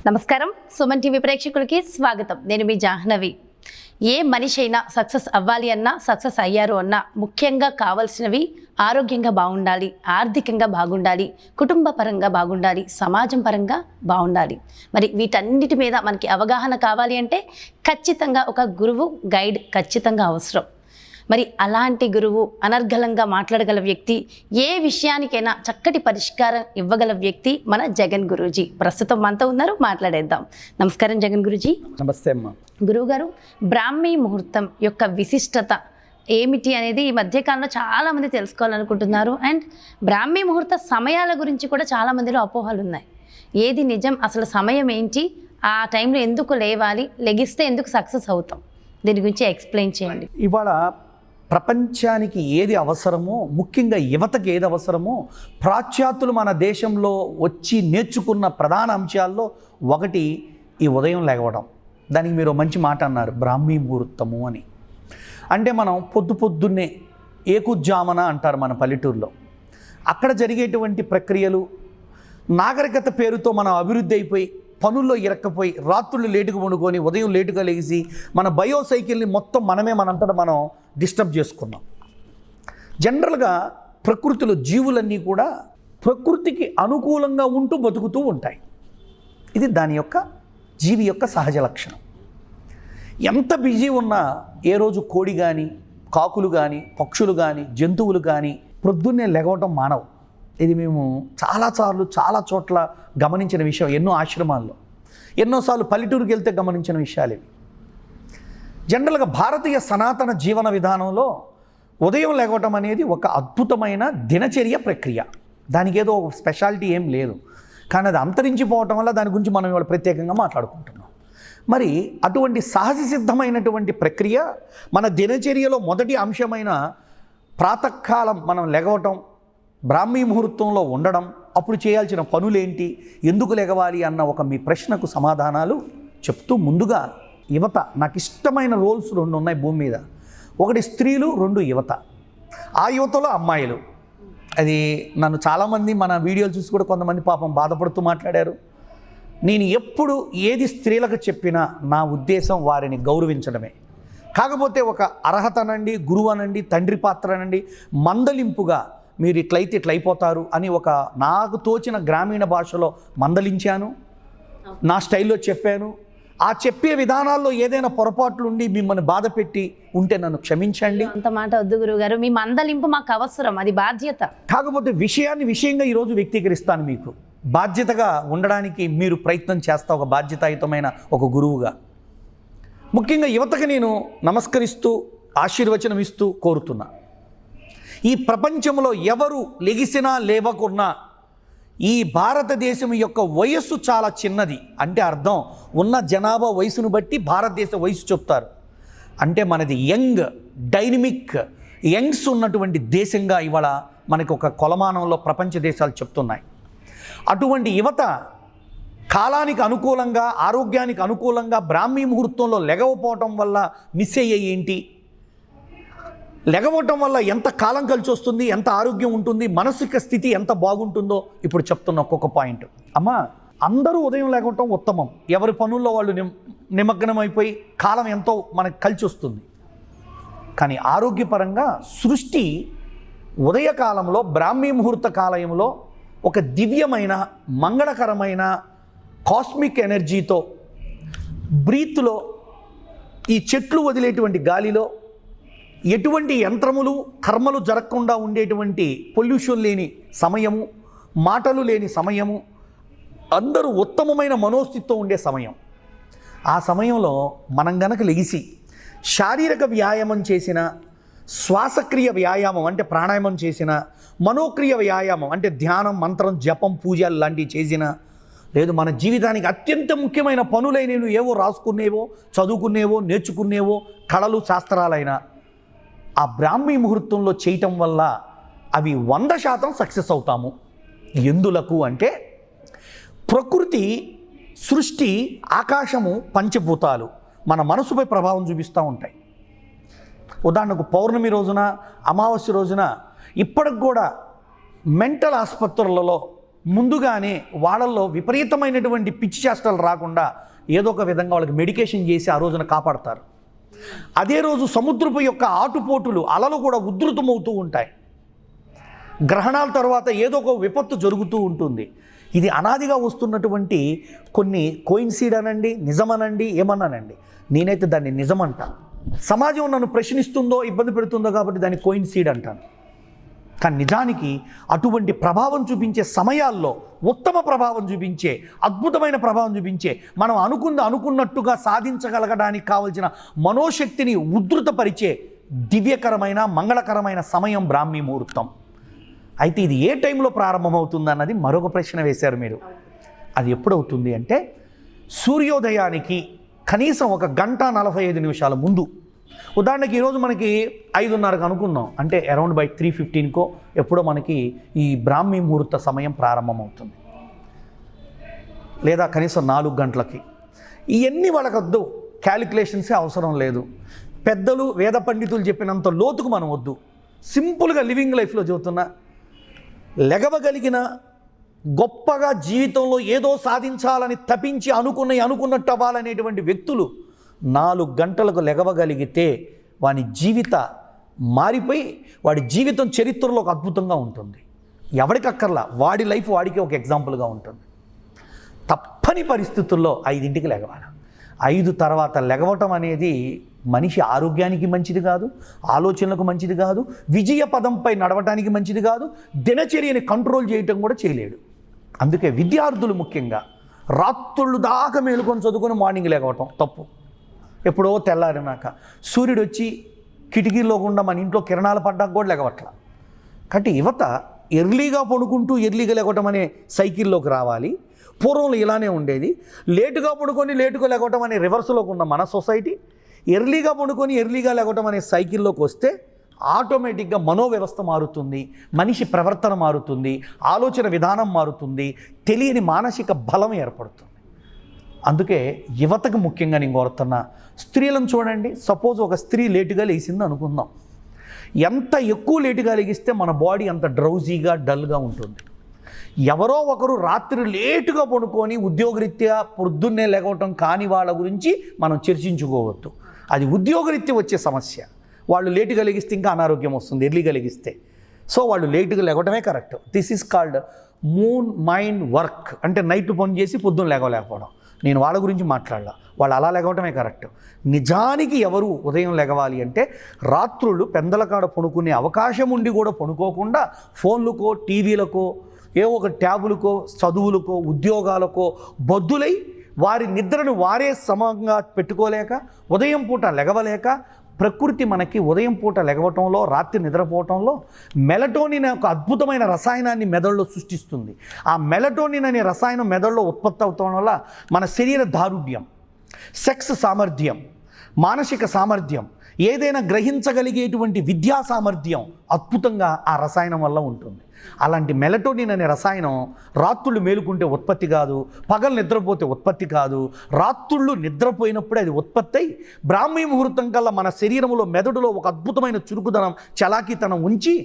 నమస్కారం సుమన్ టీవీ ప్రేక్షకులకి స్వాగతం. నేను మీ జాహ్నవి. ఏ మనిషి అయినా సక్సెస్ అవ్వాలి అన్నా, సక్సెస్ అయ్యారు అన్నా ముఖ్యంగా కావాల్సినవి ఆరోగ్యంగా బాగుండాలి, ఆర్థికంగా బాగుండాలి, కుటుంబ పరంగా బాగుండాలి, సమాజం పరంగా బాగుండాలి. మరి వీటన్నిటి మీద మనకి అవగాహన కావాలి అంటే ఖచ్చితంగా ఒక గురువు, గైడ్ ఖచ్చితంగా అవసరం. మరి అలాంటి గురువు, అనర్గళంగా మాట్లాడగల వ్యక్తి, ఏ విషయానికైనా చక్కటి పరిష్కారం ఇవ్వగల వ్యక్తి మన జగన్ గురూజీ. ప్రస్తుతం మనతో ఉన్నారు, మాట్లాడేద్దాం. నమస్కారం జగన్ గురూజీ. నమస్తే అమ్మ. గురువుగారు, బ్రాహ్మీ ముహూర్తం యొక్క విశిష్టత ఏమిటి అనేది ఈ మధ్యకాలంలో చాలామంది తెలుసుకోవాలనుకుంటున్నారు. అండ్ బ్రాహ్మీ ముహూర్త సమయాల గురించి కూడా చాలామందిలో అపోహలు ఉన్నాయి. ఏది నిజం, అసలు సమయం ఏంటి, ఆ టైంలో ఎందుకు లేవాలి, లెగిస్తే ఎందుకు సక్సెస్ అవుతాం, దీని గురించి ఎక్స్ప్లెయిన్ చేయండి. ఇవాళ ప్రపంచానికి ఏది అవసరమో, ముఖ్యంగా యువతకి ఏది అవసరమో, పాశ్చాత్యులు మన దేశంలో వచ్చి నేర్చుకున్న ప్రధాన అంశాల్లో ఒకటి ఈ ఉదయం లేవడం. దానికి మీరు మంచి మాట అన్నారు, బ్రాహ్మీ ముహూర్తము అని. అంటే మనం పొద్దున్నే ఏకుజామన అంటారు మన పల్లెటూరులో. అక్కడ జరిగేటువంటి ప్రక్రియలు, నాగరికత పేరుతో మనం అభివృద్ధి అయిపోయి పనుల్లో ఇరక్కపోయి రాత్రులు లేటుగా వండుకొని ఉదయం లేటుగా లేచి మన బయోసైకిల్ని మొత్తం మనంతటా మనం డిస్టర్బ్ చేసుకున్నాం. జనరల్గా ప్రకృతిలో జీవులన్నీ కూడా ప్రకృతికి అనుకూలంగా ఉంటూ బతుకుతూ ఉంటాయి. ఇది దాని యొక్క జీవి యొక్క సహజ లక్షణం. ఎంత బిజీ ఉన్నా ఏ రోజు కోడి కానీ, కాకులు కానీ, పక్షులు కానీ, జంతువులు కానీ ప్రొద్దున్నే లెగవటం మానవు. ఇది మేము చాలా చోట్ల గమనించిన విషయం. ఎన్నో ఆశ్రమాల్లో, ఎన్నోసార్లు పల్లెటూరుకి వెళ్తే గమనించిన విషయాలు ఇవి. జనరల్గా భారతీయ సనాతన జీవన విధానంలో ఉదయం లేవటం అనేది ఒక అద్భుతమైన దినచర్య ప్రక్రియ. దానికి ఏదో స్పెషాలిటీ ఏం లేదు, కానీ అది అంతరించిపోవటం వల్ల దాని గురించి మనం ఇవాళ ప్రత్యేకంగా మాట్లాడుకుంటున్నాం. మరి అటువంటి సహజ సిద్ధమైనటువంటి ప్రక్రియ మన దినచర్యలో మొదటి అంశమైన ప్రాతకాలం మనం లెగవటం, బ్రాహ్మీ ముహూర్తంలో ఉండడం, అప్పుడు చేయాల్సిన పనులేంటి, ఎందుకు లెగవాలి అన్న ఒక మీ ప్రశ్నకు సమాధానాలు చెప్తూ, ముందుగా యువత, నాకు ఇష్టమైన రోల్స్ రెండు ఉన్నాయి భూమి మీద. ఒకటి స్త్రీలు, రెండు యువత. ఆ యువతలో అమ్మాయిలు. అది నన్ను చాలామంది మన వీడియోలు చూసి కూడా కొంతమంది పాపం బాధపడుతూ మాట్లాడారు. నేను ఎప్పుడు ఏది స్త్రీలకు చెప్పినా నా ఉద్దేశం వారిని గౌరవించడమే. కాకపోతే ఒక అర్హత అనండి, గురువు అనండి, తండ్రి పాత్ర అనండి, మందలింపుగా మీరు ఇట్లయితే ఇట్లయిపోతారు అని ఒక నాకు తోచిన గ్రామీణ భాషలో మందలించాను, నా స్టైల్లో చెప్పాను. ఆ చెప్పే విధానాల్లో ఏదైనా పొరపాట్లు ఉండి మిమ్మల్ని బాధ పెట్టి ఉంటే నన్ను క్షమించండి. అంత మాట వద్దు గురువుగారు, మీ మందలింపు మాకు అవసరం, అది బాధ్యత. కాకపోతే విషయంగా ఈరోజు వ్యక్తీకరిస్తాను. మీకు బాధ్యతగా ఉండడానికి మీరు ప్రయత్నం చేస్తా, ఒక బాధ్యతాయుతమైన ఒక గురువుగా. ముఖ్యంగా యువతకి నేను నమస్కరిస్తూ ఆశీర్వచనం ఇస్తూ కోరుతున్నా. ఈ ప్రపంచంలో ఎవరు లెగిసినా లేవకున్నా ఈ భారతదేశం యొక్క వయస్సు చాలా చిన్నది. అంటే అర్థం, ఉన్న జనాభా వయసును బట్టి భారతదేశ వయసు చెప్తారు. అంటే మనది యంగ్, డైనమిక్, యంగ్స్ ఉన్నటువంటి దేశంగా ఇవాళ మనకు ఒక కొలమానంలో ప్రపంచ దేశాలు చెప్తున్నాయి. అటువంటి యువత కాలానికి అనుకూలంగా, ఆరోగ్యానికి అనుకూలంగా బ్రాహ్మీ ముహూర్తంలో లెగవపోవటం వల్ల మిస్ అయ్యే ఏంటి, లెగవటం వల్ల ఎంత కాలం కలిసి వస్తుంది, ఎంత ఆరోగ్యం ఉంటుంది, మానసిక స్థితి ఎంత బాగుంటుందో ఇప్పుడు చెప్తున్న ఒక్కొక్క పాయింట్. అమ్మా, అందరూ ఉదయం లేవటం ఉత్తమం. ఎవరి పనుల్లో వాళ్ళు నిమగ్నం అయిపోయి కాలం ఎంతో మనకు కలిసి వస్తుంది. కానీ ఆరోగ్యపరంగా సృష్టి ఉదయకాలంలో, బ్రాహ్మీ ముహూర్త కాలంలో ఒక దివ్యమైన, మంగళకరమైన కాస్మిక్ ఎనర్జీతో, బ్రీత్లో, ఈ చెట్లు వదిలేటువంటి గాలిలో ఎటువంటి యంత్రములు, కర్మలు జరగకుండా ఉండేటువంటి పొల్యూషన్ లేని సమయము, మాటలు లేని సమయము, అందరూ ఉత్తమమైన మనోస్థితితో ఉండే సమయం. ఆ సమయంలో మనం గనక లెగిసి శారీరక వ్యాయామం చేసిన, శ్వాసక్రియ వ్యాయామం అంటే ప్రాణాయామం చేసిన, మనోక్రియ వ్యాయామం అంటే ధ్యానం, మంత్రం, జపం, పూజలు లాంటివి చేసిన, లేదు మన జీవితానికి అత్యంత ముఖ్యమైన పనులైనవి ఏవో రాసుకునేవో, చదువుకునేవో, నేర్చుకునేవో, కళలు, శాస్త్రాలైనా ఆ బ్రాహ్మీ ముహూర్తంలో చేయటం వల్ల అవి 100% సక్సెస్ అవుతాము. ఎందులకు అంటే ప్రకృతి, సృష్టి, ఆకాశము, పంచభూతాలు మన మనసుపై ప్రభావం చూపిస్తూ ఉంటాయి. ఉదాహరణకు పౌర్ణమి రోజున, అమావాస్య రోజున ఇప్పటికి కూడా మెంటల్ ఆసుపత్రులలో ముందుగానే వాళ్ళల్లో విపరీతమైనటువంటి పిచ్చి చేష్టలు రాకుండా ఏదో ఒక విధంగా వాళ్ళకి మెడికేషన్ చేసి ఆ రోజున కాపాడతారు. అదే రోజు సముద్రపు యొక్క ఆటుపోటులు అలలు కూడా ఉధృతమవుతూ ఉంటాయి. గ్రహణాల తర్వాత ఏదో ఒక విపత్తు జరుగుతూ ఉంటుంది. ఇది అనాదిగా వస్తున్నటువంటి కొన్ని కోయిన్సీడ్ అనండి, నిజమనండి, ఏమన్నానండి, నేనైతే దాన్ని నిజమంటా. సమాజం నన్ను ప్రశ్నిస్తుందో ఇబ్బంది పెడుతుందో కాబట్టి దాన్ని కోయిన్సీడ్ అంటాను. కానీ నిజానికి అటువంటి ప్రభావం చూపించే సమయాల్లో ఉత్తమ ప్రభావం చూపించే, అద్భుతమైన ప్రభావం చూపించే, మనం అనుకున్నట్టుగా సాధించగలగడానికి కావలసిన మనోశక్తిని ఉద్ధృతపరిచే దివ్యకరమైన మంగళకరమైన సమయం బ్రాహ్మీ ముహూర్తం. అయితే ఇది ఏ టైంలో ప్రారంభమవుతుంది అన్నది మరొక ప్రశ్న వేశారు మీరు. అది ఎప్పుడవుతుంది అంటే సూర్యోదయానికి కనీసం 1 గంట 45 నిమిషాల ముందు. ఉదాహరణకి ఈరోజు మనకి 5:30కు అనుకుందాం, అంటే అరౌండ్ బై 3:15కో ఎప్పుడో మనకి ఈ బ్రాహ్మీ ముహూర్త సమయం ప్రారంభమవుతుంది, లేదా కనీసం 4 గంటలకి. ఇవన్నీ వాళ్ళకొద్దు, క్యాలిక్యులేషన్సే అవసరం లేదు. పెద్దలు వేద పండితులు చెప్పినంత లోతుకు మనం వద్దు. సింపుల్గా లివింగ్ లైఫ్లో చెబుతున్నా, లెగవగలిగిన గొప్పగా జీవితంలో ఏదో సాధించాలని తపించి అనుకున్నట్టు అవ్వాలనేటువంటి వ్యక్తులు 4 గంటలకు లెగవగలిగితే వాని జీవిత మారిపోయి వాడి జీవితం చరిత్రలో ఒక అద్భుతంగా ఉంటుంది. ఎవరికి అక్కర్లా, వాడి లైఫ్ వాడికి ఒక ఎగ్జాంపుల్గా ఉంటుంది. తప్పని పరిస్థితుల్లో 5ంటికి లెగవాలి. 5 తర్వాత లెగవటం అనేది మనిషి ఆరోగ్యానికి మంచిది కాదు, ఆలోచనలకు మంచిది కాదు, విజయ పదంపై నడవటానికి మంచిది కాదు, దినచర్యని కంట్రోల్ చేయటం కూడా చేయలేడు. అందుకే విద్యార్థులు ముఖ్యంగా రాత్రుళ్ళు దాకా మేలుకొని చదువుకొని మార్నింగ్ లెగవటం తప్పు. ఎప్పుడో తెల్లారినాక సూర్యుడు వచ్చి కిటికీలో గుండా మన ఇంట్లో కిరణాలు పడ్డాక కూడా లెగవట్ల. కాబట్టి యువత ఎర్లీగా పడుకుంటూ ఎర్లీగా లెగవటం అనే సైకిల్లోకి రావాలి. పూర్వంలో ఇలానే ఉండేది, లేటుగా పడుకొని లేటుగా లెగవటం అనే రివర్స్లోకి ఉన్న మన సొసైటీ ఎర్లీగా పడుకొని ఎర్లీగా లెగవటం అనే సైకిల్లోకి వస్తే ఆటోమేటిక్గా మనోవ్యవస్థ మారుతుంది, మనిషి ప్రవర్తన మారుతుంది, ఆలోచన విధానం మారుతుంది, తెలియని మానసిక బలం ఏర్పడుతుంది. అందుకే యువతకు ముఖ్యంగా నేను కోరుతున్నా, స్త్రీలను చూడండి. సపోజ్ ఒక స్త్రీ లేటుగా లేచింది అనుకుందాం, ఎంత ఎక్కువ లేటుగా లెగిస్తే మన బాడీ అంత డ్రౌజీగా డల్గా ఉంటుంది. ఎవరో ఒకరు రాత్రి లేటుగా పడుకొని ఉద్యోగరీత్యా పొద్దున్నే లెగవటం కాని వాళ్ళ గురించి మనం చర్చించుకోవద్దు. అది ఉద్యోగరీత్యా వచ్చే సమస్య. వాళ్ళు లేటుగా లెగిస్తే ఇంకా అనారోగ్యం వస్తుంది ఎర్లీగా లెగిస్తే. సో వాళ్ళు లేటుగా లెగవటమే correct. This is called moon mind work. అంటే నైట్ పని చేసి పొద్దున్న లేకపోవడం. నేను వాళ్ళ గురించి మాట్లాడాల, వాళ్ళు అలా లెగవటమే కరెక్ట్. నిజానికి ఎవరు ఉదయం లెగవాలి అంటే రాత్రులు పెందలకాడ పడుకునే అవకాశం ఉండి కూడా పడుకోకుండా ఫోన్లకో టీవీలకో ఏవో ఒక ట్యాబులకో చదువులకో ఉద్యోగాలకో బద్దులై వారి నిద్రను వారే సమంగా పెట్టుకోలేక ఉదయం పూట లెగవలేక, ప్రకృతి మనకి ఉదయం పూట లెగవటంలో రాత్రి నిద్రపోవటంలో మెలటోనిన్ ఒక అద్భుతమైన రసాయనాన్ని మెదడులో సృష్టిస్తుంది. ఆ మెలటోనిన్ అనే రసాయనం మెదడులో ఉత్పత్తి అవటం వల్ల మన శరీర దారుఢ్యం, సెక్స్ సామర్థ్యం, మానసిక సామర్థ్యం, ఏదైనా గ్రహించగలిగేటువంటి విద్యా సామర్థ్యం అద్భుతంగా ఆ రసాయనం వల్ల ఉంటుంది. అలాంటి మెలటోనిన్ అనే రసాయనం రాత్రుళ్ళు మేలుకుంటే ఉత్పత్తి కాదు, పగలు నిద్రపోతే ఉత్పత్తి కాదు. రాత్రుళ్ళు నిద్రపోయినప్పుడే అది ఉత్పత్తి అయి బ్రాహ్మీ ముహూర్తం కల్లా మన శరీరంలో మెదడులో ఒక అద్భుతమైన చురుకుదనం, చలాకీతనం ఉంచి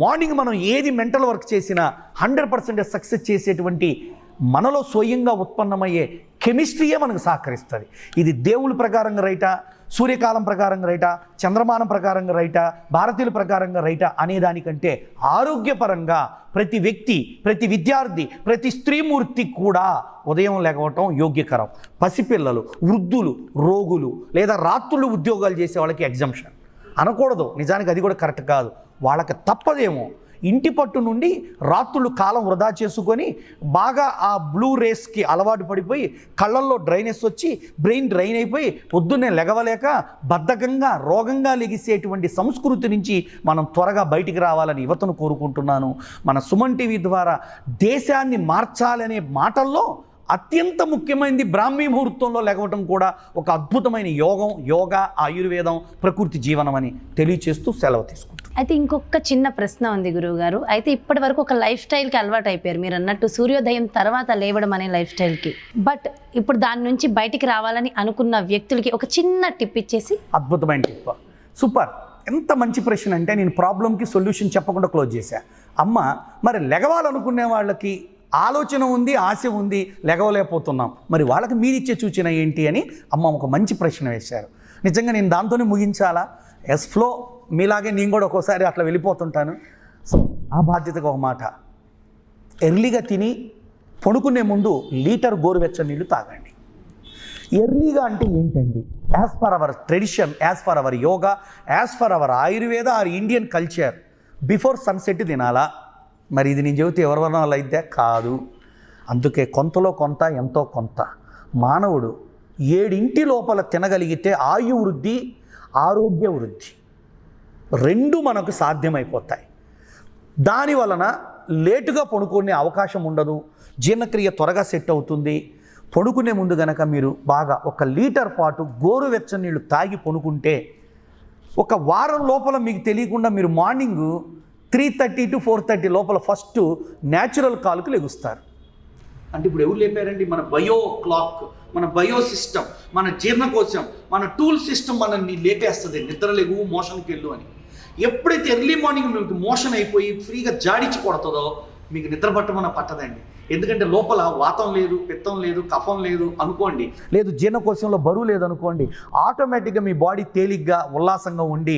మార్నింగ్ మనం ఏది మెంటల్ వర్క్ చేసినా 100% సక్సెస్ చేసేటువంటి మనలో స్వయంగా ఉత్పన్నమయ్యే కెమిస్ట్రీయే మనకు సహకరిస్తుంది. ఇది దేవుళ్ళ ప్రకారంగా రైటా, సూర్యకాలం ప్రకారంగా రైటా, చంద్రమానం ప్రకారంగా రైటా, భారతీయుల ప్రకారంగా రైటా అనేదానికంటే ఆరోగ్యపరంగా ప్రతి వ్యక్తి, ప్రతి విద్యార్థి, ప్రతి స్త్రీమూర్తి కూడా ఉదయం లెగవటం యోగ్యకరం. పసిపిల్లలు, వృద్ధులు, రోగులు లేదా రాత్రులు ఉద్యోగాలు చేసే వాళ్ళకి ఎగ్జంప్షన్ అనకూడదు. నిజానికి అది కూడా కరెక్ట్ కాదు. వాళ్ళకి తప్పదేమో ఇంటి పట్టు నుండి రాత్రులు కాలం వృధా చేసుకొని బాగా ఆ బ్లూ రేస్కి అలవాటు పడిపోయి కళ్ళల్లో డ్రైనెస్ వచ్చి బ్రెయిన్ డ్రైన్ అయిపోయి పొద్దున్నే లెగవలేక బద్ధకంగా రోగంగా లెగిసేటువంటి సంస్కృతి నుంచి మనం త్వరగా బయటికి రావాలని యువతను కోరుకుంటున్నాను. మన సుమన్ టీవీ ద్వారా దేశాన్ని మార్చాలనే మాటల్లో అత్యంత ముఖ్యమైనది బ్రాహ్మీ ముహూర్తంలో లెగవటం కూడా ఒక అద్భుతమైన యోగా, ఆయుర్వేదం, ప్రకృతి జీవనం అని తెలియచేస్తూ సెలవు తీసుకుంటాం. అయితే ఇంకొక చిన్న ప్రశ్న ఉంది గురువుగారు. అయితే ఇప్పటి వరకు ఒక లైఫ్ స్టైల్కి అలవాటు అయిపోయారు మీరు అన్నట్టు, సూర్యోదయం తర్వాత లేవడం అనే లైఫ్ స్టైల్కి. బట్ ఇప్పుడు దాని నుంచి బయటికి రావాలని అనుకున్న వ్యక్తులకి ఒక చిన్న టిప్ ఇచ్చేసి. అద్భుతమైన టిప్, సూపర్. ఎంత మంచి ప్రశ్న అంటే నేను ప్రాబ్లంకి సొల్యూషన్ చెప్పకుండా క్లోజ్ చేశా. అమ్మ, మరి లెగవాలనుకునే వాళ్ళకి ఆలోచన ఉంది, ఆశ ఉంది, లెగవలేకపోతున్నాం. మరి వాళ్ళకి మీరిచ్చే సూచన ఏంటి అని అమ్మ ఒక మంచి ప్రశ్న వేశారు. నిజంగా నేను దాంతోనే ముగించాలా? ఫ్లో మీలాగే నేను కూడా ఒక్కోసారి అట్లా వెళ్ళిపోతుంటాను. సో ఆ బాధ్యతగా ఒక మాట, ఎర్లీగా తిని పడుకునే ముందు లీటర్ గోరువెచ్చని నీళ్ళు తాగండి. ఎర్లీగా అంటే ఏంటండి? As for our tradition, as for our yoga, as for our Ayurveda or Indian culture before sunset తినాలా. మరి ఇది నేను చెబితే ఎవరి వల్ల అయితే కాదు. అందుకే కొంతలో కొంత, ఎంతో కొంత మానవుడు 7 లోపల తినగలిగితే ఆయు వృద్ధి, ఆరోగ్య వృద్ధి రెండు మనకు సాధ్యమైపోతాయి. దాని వలన లేటుగా పడుకునే అవకాశం ఉండదు, జీర్ణక్రియ త్వరగా సెట్ అవుతుంది. పడుకునే ముందు గనక మీరు బాగా 1 లీటర్ పాటు గోరువెచ్చని నీళ్ళు తాగి పడుకుంటే 1 వారం లోపల మీకు తెలియకుండా మీరు మార్నింగ్ 3:30 to 4:30 లోపల ఫస్ట్ న్యాచురల్ కాల్కు లెగుస్తారు. అంటే ఇప్పుడు ఎవరు లేపారండి? మన బయో క్లాక్, మన బయో సిస్టమ్, మన జీర్ణకోశం, మన టూల్ సిస్టమ్ మనల్ని లేపేస్తుంది. నిద్ర లేవు, మోషన్కి వెళ్ళు అని. ఎప్పుడైతే ఎర్లీ మార్నింగ్ మీకు మోషన్ అయిపోయి ఫ్రీగా జాడించి కొడుతుందో మీకు నిద్ర పట్టమన్న పట్టదండి. ఎందుకంటే లోపల వాతం లేదు, పిత్తం లేదు, కఫం లేదు అనుకోండి, లేదు జీర్ణకోశంలో బరువు లేదు అనుకోండి, ఆటోమేటిక్గా మీ బాడీ తేలిగ్గా ఉల్లాసంగా ఉండి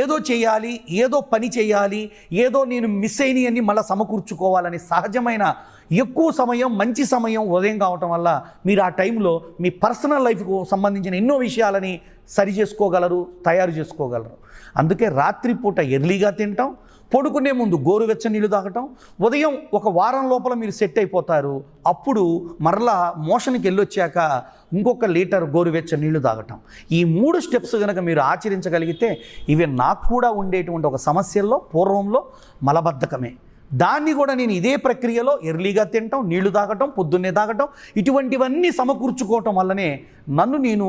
ఏదో చేయాలి, ఏదో పని చేయాలి, ఏదో నేను మిస్ అయినవన్నీ మళ్ళీ సమకూర్చుకోవాలని సహజమైన ఎక్కువ సమయం, మంచి సమయం ఉదయం కావటం వల్ల మీరు ఆ టైంలో మీ పర్సనల్ లైఫ్కు సంబంధించిన ఎన్నో విషయాలని సరి చేసుకోగలరు, తయారు చేసుకోగలరు. అందుకే రాత్రిపూట ఎర్లీగా తింటాం, పడుకునే ముందు గోరువెచ్చని నీళ్ళు తాగటం, ఉదయం 1 వారం లోపల మీరు సెట్ అయిపోతారు. అప్పుడు మరలా మోషన్కి వెళ్ళొచ్చాక ఇంకొక లీటర్ గోరువెచ్చని నీళ్లు తాగటం. ఈ 3 స్టెప్స్ కనుక మీరు ఆచరించగలిగితే, ఇవి నాకు కూడా ఉండేటువంటి ఒక సమస్యల్లో పూర్వంలో మలబద్ధకమే. దాన్ని కూడా నేను ఇదే ప్రక్రియలో ఎర్లీగా తినటం, నీళ్లు తాగటం, పొద్దున్నే తాగటం, ఇటువంటివన్నీ సమకూర్చుకోవటం వల్లనే నన్ను నేను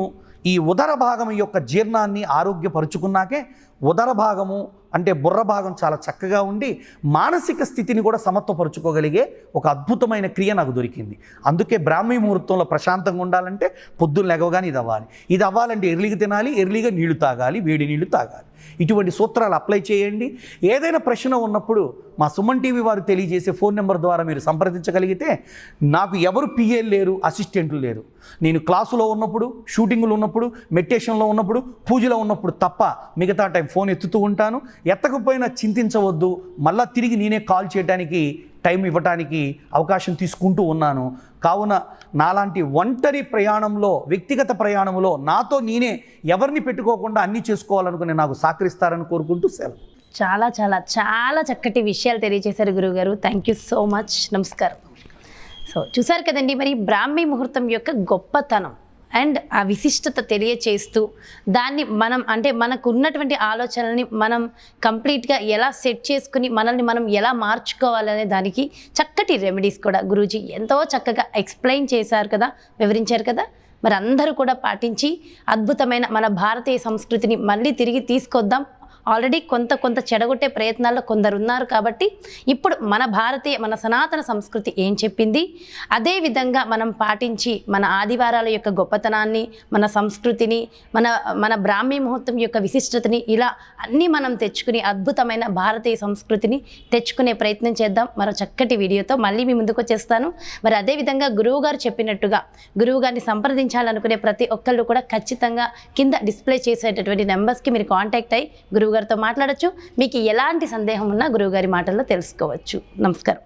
ఈ ఉదర భాగం యొక్క జీర్ణాన్ని ఆరోగ్యపరుచుకున్నాకే ఉదర భాగము అంటే బుర్ర భాగం చాలా చక్కగా ఉండి మానసిక స్థితిని కూడా సమత్వపరుచుకోగలిగే ఒక అద్భుతమైన క్రియ నాకు దొరికింది. అందుకే బ్రాహ్మీ ముహూర్తంలో ప్రశాంతంగా ఉండాలంటే పొద్దున్న లెగవగానే ఇది అవ్వాలంటే ఎర్లీగా తినాలి, ఎర్లీగా నీళ్లు తాగాలి, వేడి నీళ్లు తాగాలి. ఇటువంటి సూత్రాలు అప్లై చేయండి. ఏదైనా ప్రశ్న ఉన్నప్పుడు మా సుమన్ టీవీ వారు తెలియజేసే ఫోన్ నెంబర్ ద్వారా మీరు సంప్రదించగలిగితే, నాకు ఎవరు పిఏలు లేరు, అసిస్టెంట్లు లేరు. నేను క్లాసులో ఉన్నప్పుడు, షూటింగ్లో ఉన్నప్పుడు, మెడిటేషన్లో ఉన్నప్పుడు, పూజలో ఉన్నప్పుడు తప్ప మిగతా టైం ఫోన్ ఎత్తుతూ ఉంటాను. ఎత్తకపోయినా చింతించవద్దు, మళ్ళా తిరిగి నేనే కాల్ చేయడానికి టైం ఇవ్వడానికి అవకాశం తీసుకుంటూ ఉన్నాను. కావున నాలాంటి ఒంటరి ప్రయాణంలో, వ్యక్తిగత ప్రయాణంలో నాతో నేనే ఎవరిని పెట్టుకోకుండా అన్నీ చేసుకోవాలనుకుని నాకు సహకరిస్తారని కోరుకుంటూ సెలవు. చాలా చాలా చాలా చక్కటి విషయాలు తెలియజేశారు గురువుగారు. Thank you so much. నమస్కారం. సో చూసారు కదండి, మరి బ్రాహ్మీ ముహూర్తం యొక్క గొప్పతనం అండ్ ఆ విశిష్టత తెలియచేస్తూ దాన్ని మనం అంటే మనకు ఉన్నటువంటి ఆలోచనల్ని మనం కంప్లీట్గా ఎలా సెట్ చేసుకుని మనల్ని మనం ఎలా మార్చుకోవాలనే దానికి చక్కటి రెమెడీస్ కూడా గురూజీ ఎంతో చక్కగా ఎక్స్ప్లెయిన్ చేశారు కదా, వివరించారు కదా. మరి అందరూ కూడా పాటించి అద్భుతమైన మన భారతీయ సంస్కృతిని మళ్ళీ తిరిగి తీసుకొద్దాం. ఆల్రెడీ కొంత చెడగొట్టే ప్రయత్నాల్లో కొందరు ఉన్నారు కాబట్టి ఇప్పుడు మన సనాతన సంస్కృతి ఏం చెప్పింది అదే విధంగా మనం పాటించి మన ఆదివారాల యొక్క గొప్పతనాన్ని, మన సంస్కృతిని, మన బ్రాహ్మీ ముహూర్తం యొక్క విశిష్టతని ఇలా అన్నీ మనం తెచ్చుకుని అద్భుతమైన భారతీయ సంస్కృతిని తెచ్చుకునే ప్రయత్నం చేద్దాం. మరో చక్కటి వీడియోతో మళ్ళీ మీ ముందుకు వచ్చేస్తాను. మరి అదేవిధంగా గురువుగారు చెప్పినట్టుగా గురువుగారిని సంప్రదించాలనుకునే ప్రతి ఒక్కళ్ళు కూడా ఖచ్చితంగా కింద డిస్ప్లే చేసేటటువంటి నెంబర్స్కి మీరు కాంటాక్ట్ అయ్యి గురువుగారితో మాట్లాడచ్చు. మీకు ఎలాంటి సందేహం ఉన్నా గురువుగారి మాటల్లో తెలుసుకోవచ్చు. నమస్కారం.